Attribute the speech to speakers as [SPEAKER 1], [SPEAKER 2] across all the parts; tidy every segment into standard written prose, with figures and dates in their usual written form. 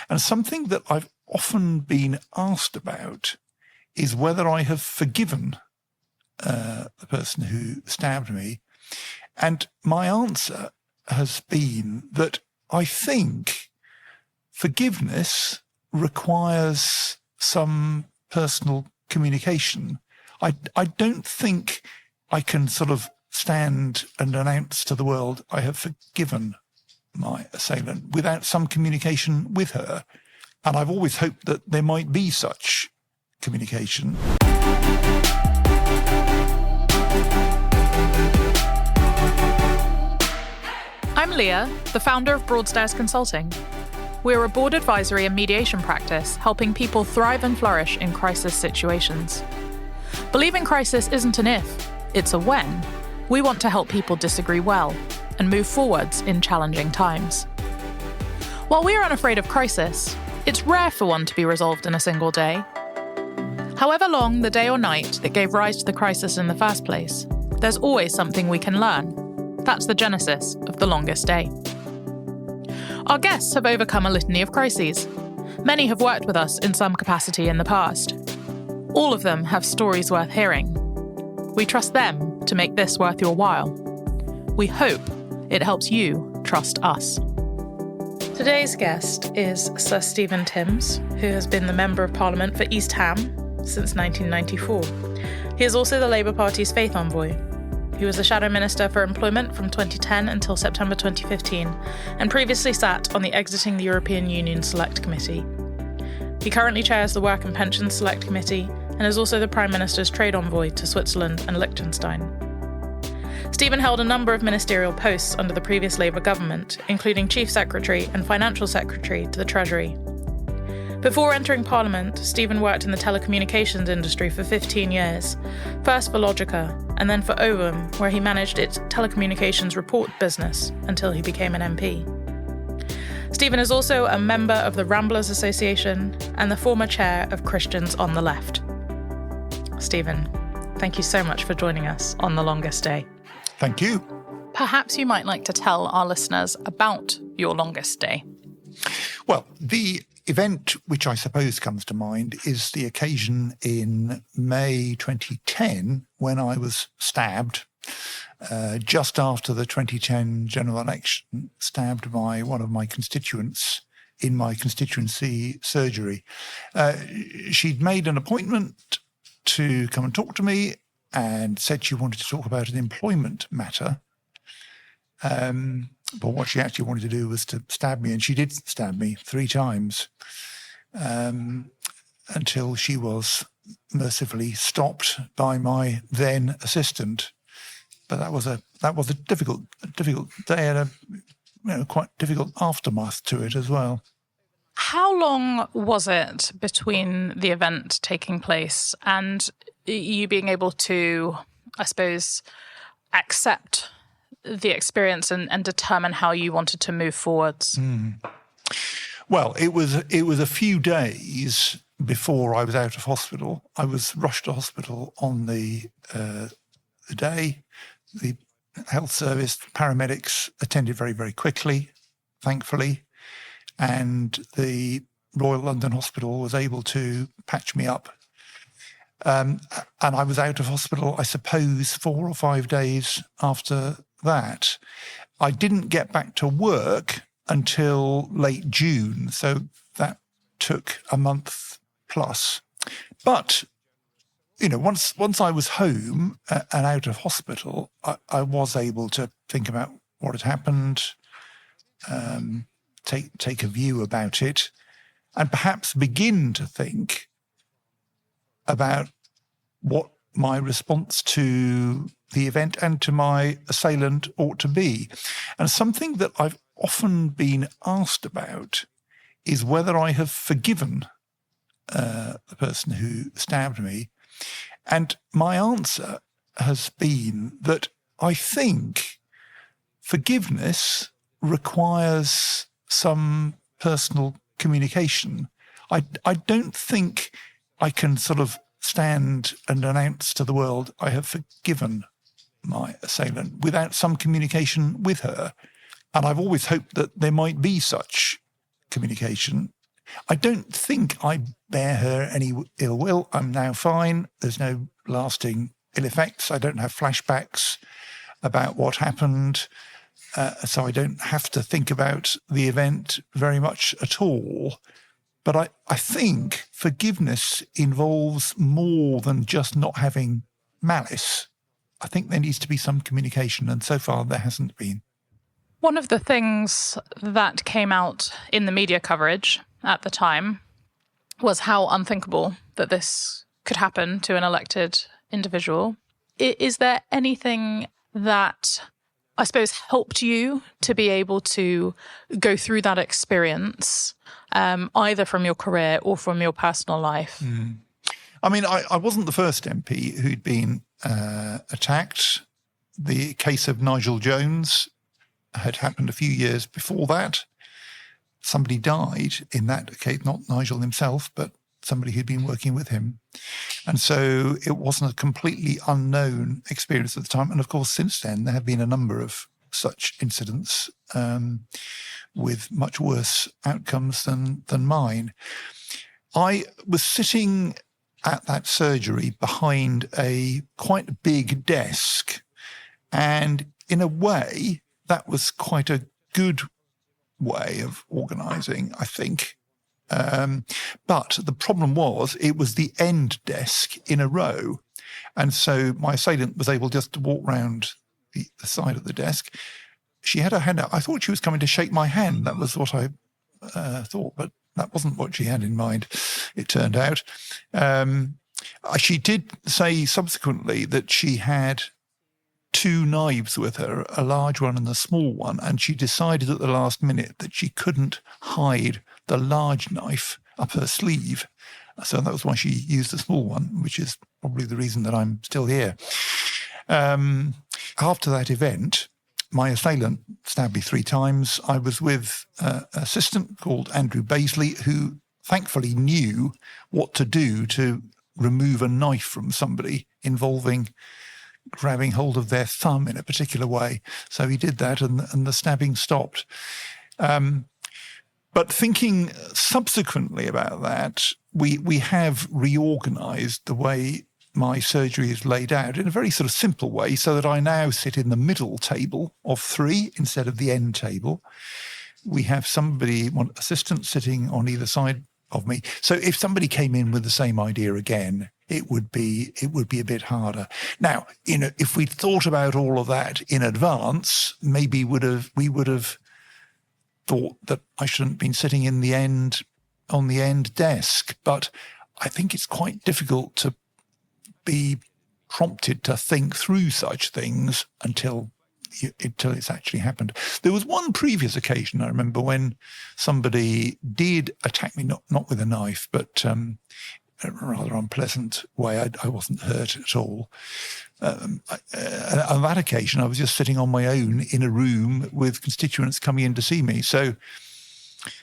[SPEAKER 1] And something that I've often been asked about is whether I have forgiven the person who stabbed me. And my answer has been that I think forgiveness requires some personal communication. I don't think I can sort of stand and announce to the world I have forgiven my assailant without some communication with her. And I've always hoped that there might be such communication.
[SPEAKER 2] I'm Leah, the founder of Broadstairs Consulting. We're a board advisory and mediation practice helping people thrive and flourish in crisis situations. Believing crisis isn't an if, it's a when. We want to help people disagree well and move forwards in challenging times. While we are unafraid of crisis, it's rare for one to be resolved in a single day. However long the day or night that gave rise to the crisis in the first place, there's always something we can learn. That's the genesis of The Longest Day. Our guests have overcome a litany of crises. Many have worked with us in some capacity in the past. All of them have stories worth hearing. We trust them to make this worth your while. We hope it helps you trust us. Today's guest is Sir Stephen Timms, who has been the Member of Parliament for East Ham since 1994. He is also the Labour Party's Faith Envoy. He was the Shadow Minister for Employment from 2010 until September 2015, and previously sat on the Exiting the European Union Select Committee. He currently chairs the Work and Pensions Select Committee and is also the Prime Minister's Trade Envoy to Switzerland and Liechtenstein. Stephen held a number of ministerial posts under the previous Labour government, including Chief Secretary and Financial Secretary to the Treasury. Before entering Parliament, Stephen worked in the telecommunications industry for 15 years, first for Logica and then for Ovum, where he managed its telecommunications report business until he became an MP. Stephen is also a member of the Ramblers Association and the former chair of Christians on the Left. Stephen, thank you so much for joining us on The Longest Day.
[SPEAKER 1] Thank you.
[SPEAKER 2] Perhaps you might like to tell our listeners about your longest day.
[SPEAKER 1] Well, the event which I suppose comes to mind is the occasion in May 2010 when I was stabbed just after the 2010 general election, stabbed by one of my constituents in my constituency surgery. She'd made an appointment to come and talk to me and said she wanted to talk about an employment matter. But what she actually wanted to do was to stab me, and she did stab me 3 times until she was mercifully stopped by my then assistant. But that was a difficult day and a quite difficult aftermath to it as well.
[SPEAKER 2] How long was it between the event taking place and you being able to, I suppose, accept the experience and determine how you wanted to move forwards?
[SPEAKER 1] Well, it was a few days before I was out of hospital. I was rushed to hospital on the day. The health service, paramedics attended very, very quickly, thankfully, and the Royal London Hospital was able to patch me up. And I was out of hospital, I suppose, 4 or 5 days after that. I didn't get back to work until late June, so that took a month plus. But, once I was home and out of hospital, I was able to think about what had happened, take a view about it, and perhaps begin to think about what my response to the event and to my assailant ought to be. And something that I've often been asked about is whether I have forgiven the person who stabbed me. And my answer has been that I think forgiveness requires some personal communication. I don't think I can sort of stand and announce to the world I have forgiven my assailant without some communication with her. And I've always hoped that there might be such communication. I don't think I bear her any ill will. I'm now fine. There's no lasting ill effects. I don't have flashbacks about what happened. So I don't have to think about the event very much at all. But I think forgiveness involves more than just not having malice. I think there needs to be some communication, and so far there hasn't been.
[SPEAKER 2] One of the things that came out in the media coverage at the time was how unthinkable that this could happen to an elected individual. Is there anything that, I suppose, helped you to be able to go through that experience, either from your career or from your personal life?
[SPEAKER 1] I mean, I wasn't the first MP who'd been attacked. The case of Nigel Jones had happened a few years before that. Somebody died in that case, not Nigel himself, but somebody who'd been working with him. And so it wasn't a completely unknown experience at the time. And of course, since then, there have been a number of such incidents with much worse outcomes than mine. I was sitting at that surgery behind a quite big desk. And in a way, that was quite a good way of organising, I think. But the problem was it was the end desk in a row. And so my assailant was able just to walk round the side of the desk. She had her hand out. I thought she was coming to shake my hand. That was what I thought, but that wasn't what she had in mind, it turned out. She did say subsequently that she had two knives with her, a large one and a small one, and she decided at the last minute that she couldn't hide the large knife up her sleeve. So that was why she used the small one, which is probably the reason that I'm still here. After that event, my assailant stabbed me 3 times. I was with an assistant called Andrew Baisley, who thankfully knew what to do to remove a knife from somebody involving grabbing hold of their thumb in a particular way. So he did that and the stabbing stopped. But thinking subsequently about that, we have reorganised the way my surgery is laid out in a very sort of simple way, so that I now sit in the middle table of 3 instead of the end table. We have one assistant sitting on either side of me. So if somebody came in with the same idea again, it would be a bit harder. Now, if we'd thought about all of that in advance, maybe we would have thought that I shouldn't have been sitting on the end desk. But I think it's quite difficult to be prompted to think through such things until it's actually happened. There was one previous occasion, I remember, when somebody did attack me, not with a knife, but in a rather unpleasant way. I wasn't hurt at all. On that occasion, I was just sitting on my own in a room with constituents coming in to see me. So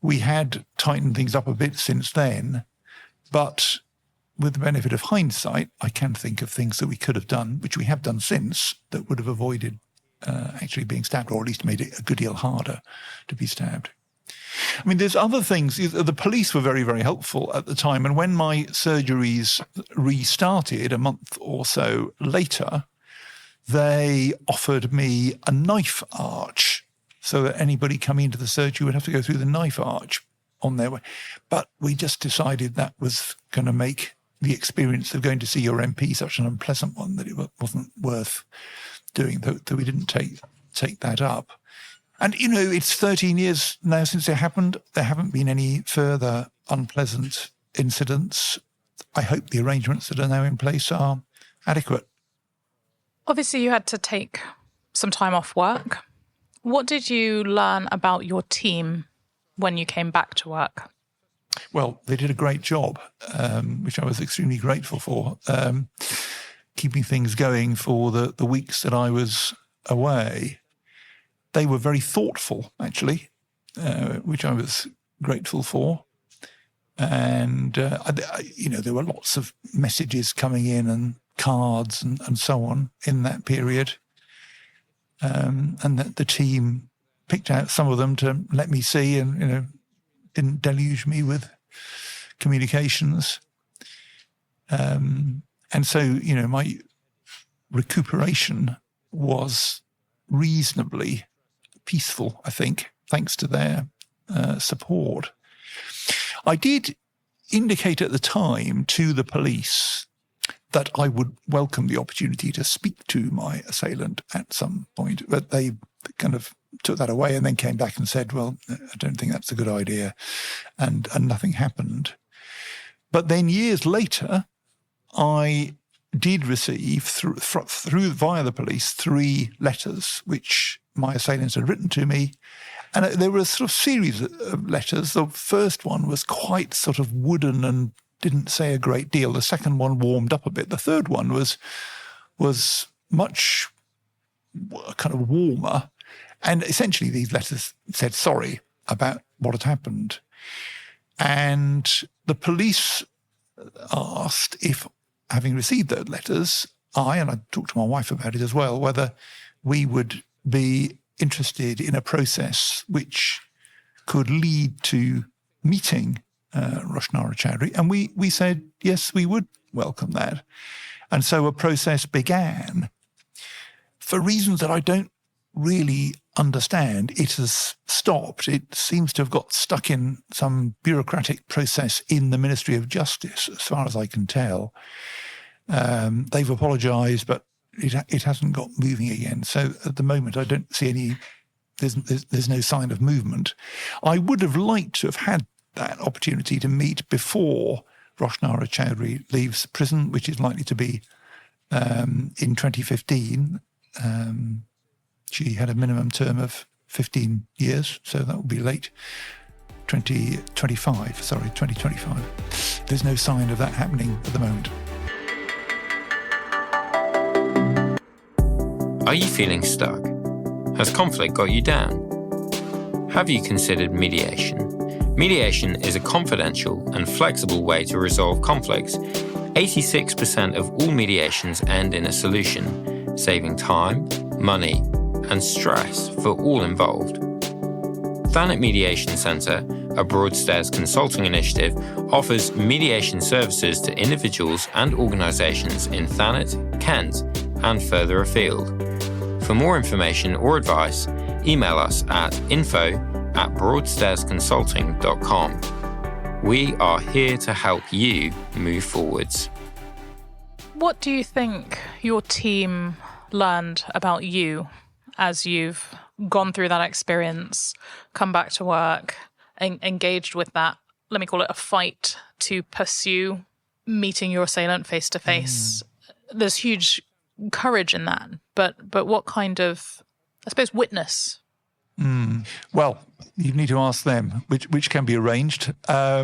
[SPEAKER 1] we had tightened things up a bit since then, but with the benefit of hindsight, I can think of things that we could have done, which we have done since, that would have avoided actually being stabbed, or at least made it a good deal harder to be stabbed. I mean, there's other things. The police were very, very helpful at the time. And when my surgeries restarted a month or so later, they offered me a knife arch so that anybody coming into the surgery would have to go through the knife arch on their way. But we just decided that was going to make the experience of going to see your MP such an unpleasant one that it wasn't worth doing, though we didn't take that up. And, it's 13 years now since it happened. There haven't been any further unpleasant incidents. I hope the arrangements that are now in place are adequate.
[SPEAKER 2] Obviously, you had to take some time off work. What did you learn about your team when you came back to work?
[SPEAKER 1] Well, they did a great job, which I was extremely grateful for, keeping things going for the weeks that I was away. They were very thoughtful, actually, which I was grateful for. And, there were lots of messages coming in and cards and so on in that period. And the team picked out some of them to let me see and, didn't deluge me with communications. And so, my recuperation was reasonably peaceful, I think, thanks to their support. I did indicate at the time to the police that I would welcome the opportunity to speak to my assailant at some point, but they kind of took that away and then came back and said, well, I don't think that's a good idea, and nothing happened. But then years later, I did receive through via the police 3 letters which my assailant had written to me, and there were a sort of series of letters. The first one was quite sort of wooden and didn't say a great deal. The second one warmed up a bit. The third one was much kind of warmer, and essentially these letters said sorry about what had happened. And the police asked if, having received those letters, and I talked to my wife about it as well, whether we would be interested in a process which could lead to meeting Roshnara Chowdhury. And we said, yes, we would welcome that. And so a process began. For reasons that I don't really understand, it has stopped. It seems to have got stuck in some bureaucratic process in the Ministry of Justice, as far as I can tell. They've apologised, but it hasn't got moving again. So at the moment, I don't see any. There's no sign of movement. I would have liked to have had that opportunity to meet before Roshnara Chowdhury leaves prison, which is likely to be in 2015. She had a minimum term of 15 years, so that will be late 2025. There's no sign of that happening at the moment.
[SPEAKER 3] Are you feeling stuck? Has conflict got you down? Have you considered mediation? Mediation is a confidential and flexible way to resolve conflicts. 86% of all mediations end in a solution, saving time, money, and stress for all involved. Thanet Mediation Centre, a Broadstairs consulting initiative, offers mediation services to individuals and organisations in Thanet, Kent, and further afield. For more information or advice, email us at info@broadstairsconsulting.com. We are here to help you move forwards.
[SPEAKER 2] What do you think your team learned about you as you've gone through that experience, come back to work, engaged with that, let me call it a fight to pursue meeting your assailant face to face? There's huge courage in that, but what kind of, I suppose, witness?
[SPEAKER 1] Well, you need to ask them, which can be arranged. I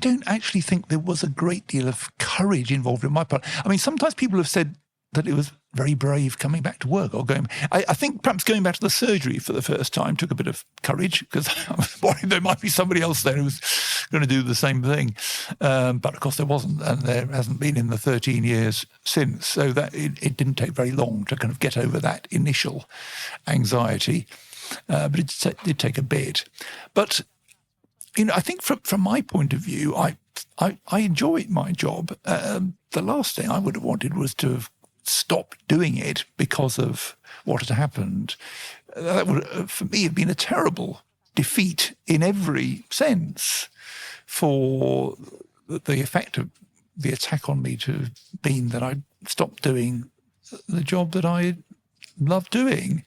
[SPEAKER 1] don't actually think there was a great deal of courage involved in my part. I mean, sometimes people have said that it was very brave coming back to work or going. I think perhaps going back to the surgery for the first time took a bit of courage, because I was worried there might be somebody else there who was going to do the same thing. But of course there wasn't, and there hasn't been in the 13 years since. So that it didn't take very long to kind of get over that initial anxiety. But it did take a bit. But, I think from my point of view, I enjoy my job. The last thing I would have wanted was to have stopped doing it because of what had happened. That would, for me, have been a terrible defeat in every sense, for the effect of the attack on me to have been that I stopped doing the job that I love doing.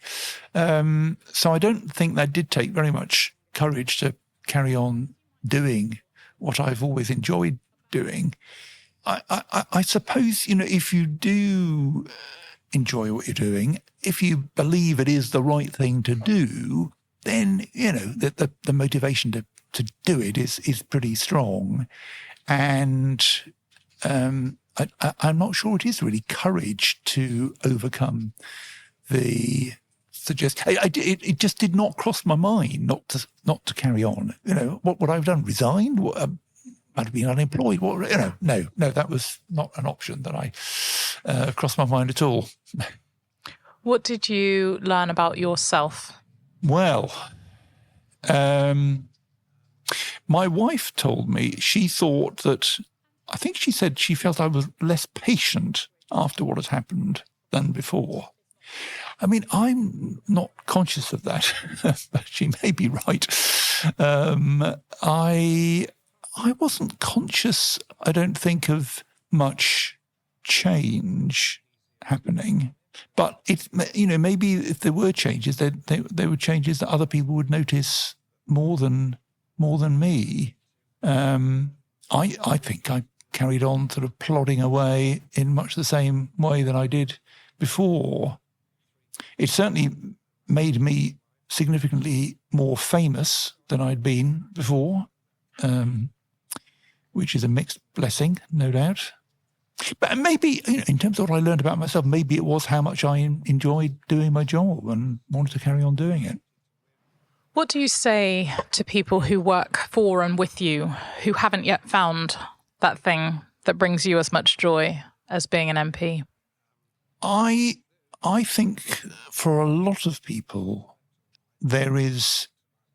[SPEAKER 1] So I don't think that did take very much courage to carry on doing what I've always enjoyed doing. I suppose, if you do enjoy what you're doing, if you believe it is the right thing to do, then, the motivation to do it is pretty strong. And I'm not sure it is really courage to overcome the it just did not cross my mind not to carry on. What would I have done? Resigned? I'd have been unemployed. No, that was not an option that I crossed my mind at all.
[SPEAKER 2] What did you learn about yourself?
[SPEAKER 1] Well, My wife told me she thought that, I think she said she felt I was less patient after what had happened than before. I mean, I'm not conscious of that, but she may be right. I wasn't conscious, I don't think, of much change happening. But maybe if there were changes, they were changes that other people would notice more than me. I think I carried on sort of plodding away in much the same way that I did before. It certainly made me significantly more famous than I'd been before, which is a mixed blessing, no doubt. But maybe, in terms of what I learned about myself, maybe it was how much I enjoyed doing my job and wanted to carry on doing it.
[SPEAKER 2] What do you say to people who work for and with you who haven't yet found that thing that brings you as much joy as being an MP?
[SPEAKER 1] I think for a lot of people, there is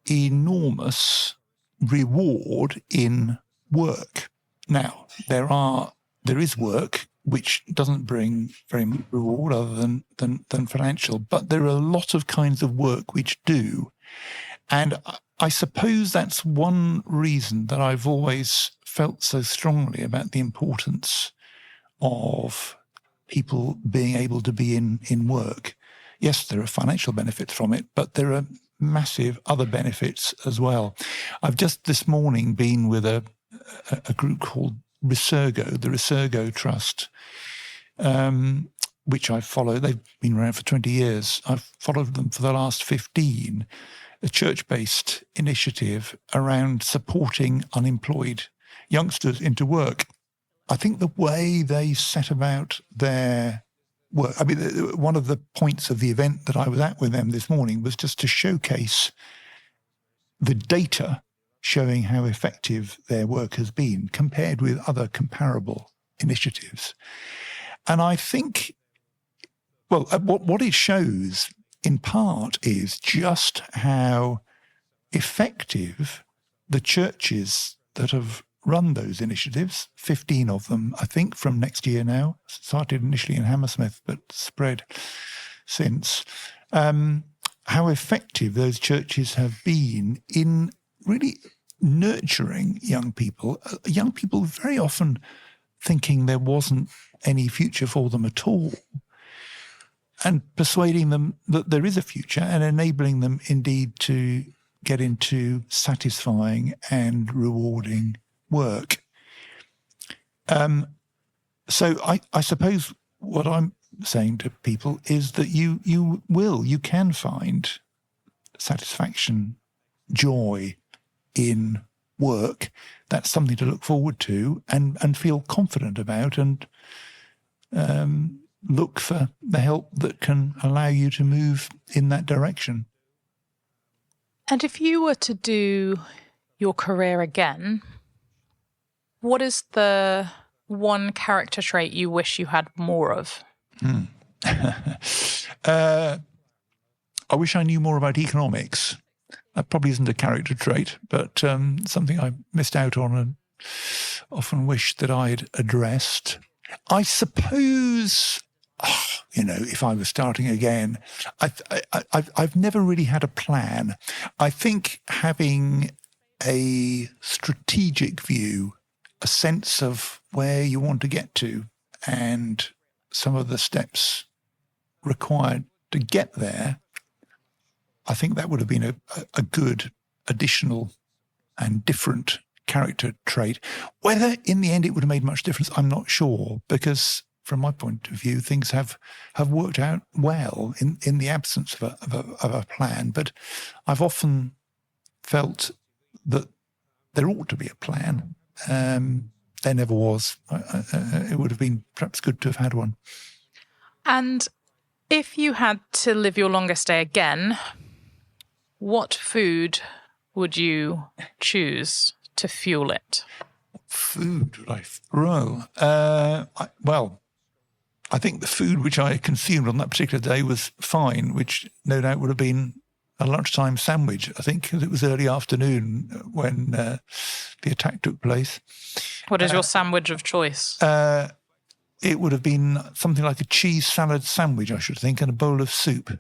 [SPEAKER 1] enormous reward in work. Now, there is work which doesn't bring very much reward other than financial, but there are a lot of kinds of work which do. And I suppose that's one reason that I've always felt so strongly about the importance of people being able to be in work. Yes, there are financial benefits from it, but there are massive other benefits as well. I've just this morning been with a group called Resurgo, the Resurgo Trust, which I've followed. They've been around for 20 years. I've followed them for the last 15, a church-based initiative around supporting unemployed youngsters into work. I think the way they set about their work, I mean, one of the points of the event that I was at with them this morning was just to showcase the data showing how effective their work has been compared with other comparable initiatives. And I think, well, what it shows in part is just how effective the churches that have run those initiatives, 15 of them, I think, from next year now, started initially in Hammersmith, but spread since, how effective those churches have been in really nurturing young people very often thinking there wasn't any future for them at all, and persuading them that there is a future and enabling them indeed to get into satisfying and rewarding work. So I suppose what I'm saying to people is that you can find satisfaction, joy in work. That's something to look forward to and feel confident about, and look for the help that can allow you to move in that direction.
[SPEAKER 2] And if you were to do your career again, what is the one character trait you wish you had more of?
[SPEAKER 1] I wish I knew more about economics. That probably isn't a character trait, but something I missed out on and often wish that I'd addressed. I suppose, if I was starting again, I've never really had a plan. I think having a strategic view, a sense of where you want to get to and some of the steps required to get there, I think that would have been a good additional and different character trait. Whether in the end it would have made much difference, I'm not sure, because from my point of view, things have worked out well in the absence of a plan. But I've often felt that there ought to be a plan. There never was. It would have been perhaps good to have had one.
[SPEAKER 2] And if you had to live your longest day again, what food would you choose to fuel it?
[SPEAKER 1] What food would I throw? I think the food which I consumed on that particular day was fine, which no doubt would have been a lunchtime sandwich, I think, because it was early afternoon when the attack took place.
[SPEAKER 2] What is your sandwich of choice?
[SPEAKER 1] It would have been something like a cheese salad sandwich, I should think, and a bowl of soup,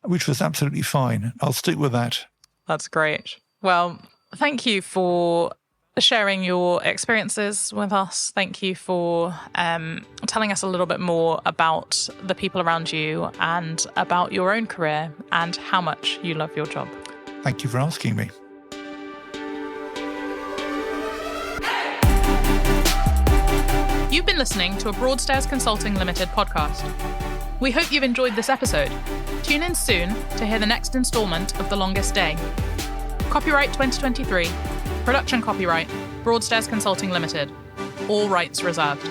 [SPEAKER 1] which was absolutely fine. I'll stick with that.
[SPEAKER 2] That's great. Well, thank you for sharing your experiences with us. Thank you for telling us a little bit more about the people around you and about your own career and how much you love your job.
[SPEAKER 1] Thank you for asking me.
[SPEAKER 2] You've been listening to a Broadstairs Consulting Limited podcast. We hope you've enjoyed this episode. Tune in soon to hear the next instalment of The Longest Day. Copyright 2023. Production copyright, Broadstairs Consulting Limited. All rights reserved.